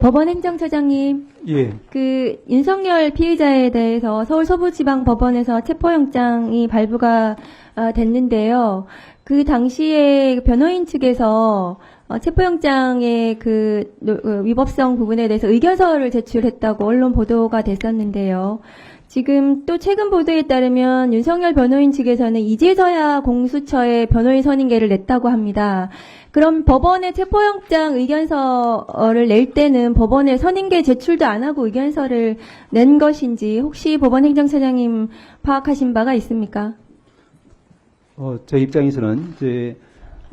법원 행정처장님, 예, 윤석열 피의자에 대해서 서울 서부지방법원에서 체포영장이 발부가 됐는데요. 그 당시에 변호인 측에서 체포영장의 위법성 부분에 대해서 의견서를 제출했다고 언론 보도가 됐었는데요. 지금 또 최근 보도에 따르면 윤석열 변호인 측에서는 이제서야 공수처에 변호인 선임계를 냈다고 합니다. 그럼 법원에 체포영장 의견서를 낼 때는 법원에 선임계 제출도 안 하고 의견서를 낸 것인지 혹시 법원 행정처장님 파악하신 바가 있습니까? 제 입장에서는 이제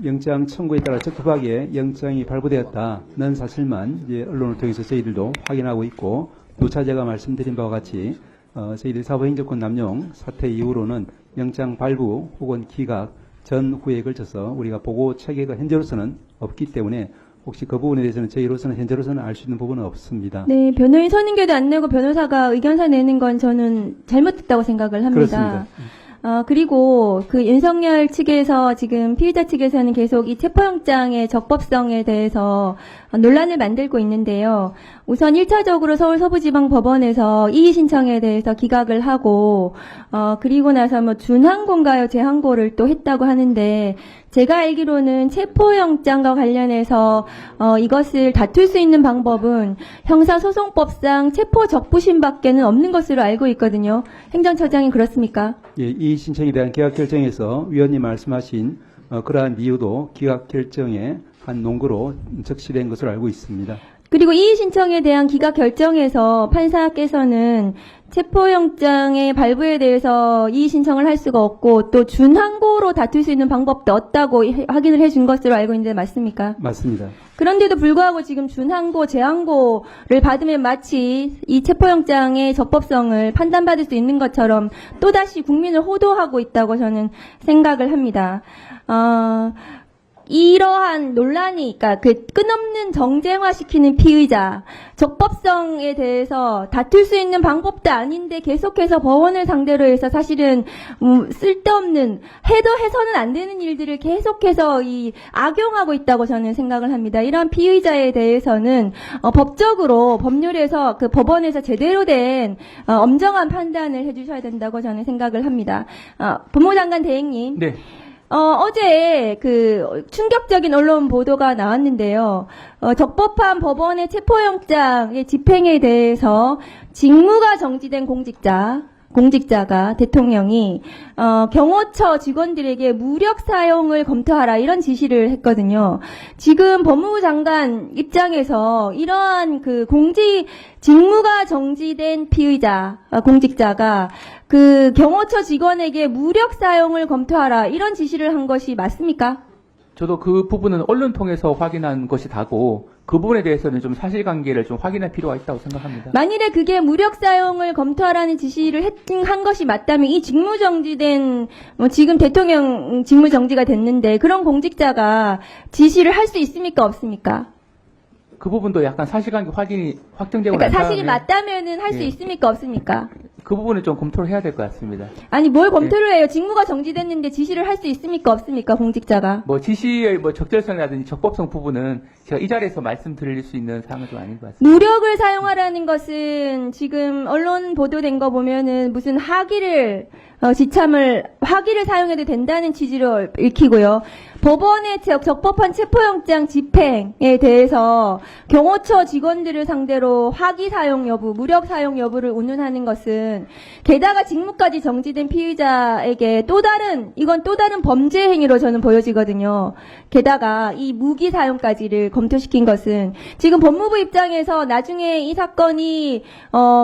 영장 청구에 따라 적법하게 영장이 발부되었다는 사실만 이제 언론을 통해서 저희들도 확인하고 있고, 누차 제가 말씀드린 바와 같이 저희들 사법행정권 남용 사태 이후로는 영장 발부 혹은 기각 전후에 걸쳐서 우리가 보고 체계가 현재로서는 없기 때문에 혹시 그 부분에 대해서는 저희로서는 현재로서는 알 수 있는 부분은 없습니다. 네, 변호인 선임계도 안 내고 변호사가 의견서 내는 건 저는 잘못됐다고 생각을 합니다. 그렇습니다. 그리고 윤석열 측에서 지금 피의자 측에서는 계속 이 체포영장의 적법성에 대해서 논란을 만들고 있는데요. 우선 1차적으로 서울 서부지방법원에서 이의 신청에 대해서 기각을 하고, 그리고 나서 준항고인가요? 재항고를 또 했다고 하는데, 제가 알기로는 체포영장과 관련해서 이것을 다툴 수 있는 방법은 형사소송법상 체포적부심밖에는 없는 것으로 알고 있거든요. 행정처장이 그렇습니까? 예, 이 신청에 대한 기각 결정에서 위원님 말씀하신 그러한 이유도 기각 결정의 한 논거로 적시된 것으로 알고 있습니다. 그리고 이의 신청에 대한 기각 결정에서 판사께서는 체포영장의 발부에 대해서 이의 신청을 할 수가 없고 또 준항고로 다툴 수 있는 방법도 없다고 확인을 해준 것으로 알고 있는데 맞습니까? 맞습니다. 그런데도 불구하고 지금 준항고, 재항고를 받으면 마치 이 체포영장의 적법성을 판단받을 수 있는 것처럼 또다시 국민을 호도하고 있다고 저는 생각을 합니다. 이러한 논란이, 끝없는 정쟁화시키는 피의자, 적법성에 대해서 다툴 수 있는 방법도 아닌데 계속해서 법원을 상대로 해서 사실은, 쓸데없는, 해서는 안 되는 일들을 계속해서 악용하고 있다고 저는 생각을 합니다. 이러한 피의자에 대해서는, 법적으로, 법률에서, 법원에서 제대로 된, 엄정한 판단을 해주셔야 된다고 저는 생각을 합니다. 법무장관 대행님. 네. 어제 충격적인 언론 보도가 나왔는데요. 적법한 법원의 체포영장의 집행에 대해서 직무가 정지된 공직자가 대통령이 경호처 직원들에게 무력 사용을 검토하라 이런 지시를 했거든요. 지금 법무부 장관 입장에서 이러한 직무가 정지된 공직자가 경호처 직원에게 무력 사용을 검토하라 이런 지시를 한 것이 맞습니까? 저도 그 부분은 언론 통해서 확인한 것이 다고 그 부분에 대해서는 좀 사실관계를 좀 확인할 필요가 있다고 생각합니다. 만일에 그게 무력 사용을 검토하라는 지시를 한 것이 맞다면 이 직무정지된 지금 대통령 직무정지가 됐는데 그런 공직자가 지시를 할 수 있습니까 없습니까? 그 부분도 약간 사실관계 확정되고 그러니까 난 사실이 다음에 맞다면은 할 수 있습니까 없습니까? 그 부분은 좀 검토를 해야 될 것 같습니다. 아니 뭘 검토를 해요? 직무가 정지됐는데 지시를 할 수 있습니까 없습니까 공직자가? 지시의 적절성이라든지 적법성 부분은 제가 이 자리에서 말씀드릴 수 있는 사항은 좀 아닌 것 같습니다. 무력을 사용하라는 것은 지금 언론 보도된 거 보면은 무슨 화기를 사용해도 된다는 취지로 읽히고요. 법원의 적법한 체포영장 집행에 대해서 경호처 직원들을 상대로 화기 사용 여부, 무력 사용 여부를 운운하는 것은 게다가 직무까지 정지된 피의자에게 또 다른 범죄 행위로 저는 보여지거든요. 게다가 이 무기 사용까지를 검토시킨 것은 지금 법무부 입장에서 나중에 이 사건이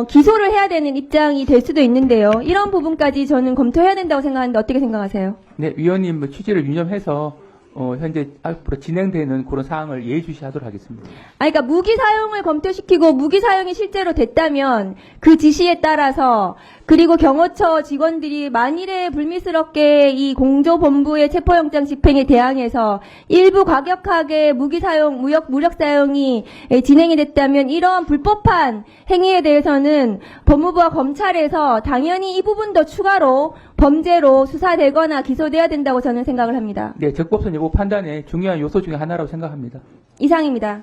기소를 해야 되는 입장이 될 수도 있는데요. 이런 부분까지 저는 검토해야 된다고 생각하는데 어떻게 생각하세요? 네, 위원님 취지를 유념해서 현재 앞으로 진행되는 그런 사항을 예의주시하도록 하겠습니다. 그러니까 무기 사용을 검토시키고 무기 사용이 실제로 됐다면 그 지시에 따라서 그리고 경호처 직원들이 만일에 불미스럽게 이 공조본부의 체포영장 집행에 대항해서 일부 과격하게 무력 사용이 진행이 됐다면 이러한 불법한 행위에 대해서는 법무부와 검찰에서 당연히 이 부분도 추가로 범죄로 수사되거나 기소돼야 된다고 저는 생각을 합니다. 네, 적법성 여부 판단의 중요한 요소 중에 하나라고 생각합니다. 이상입니다.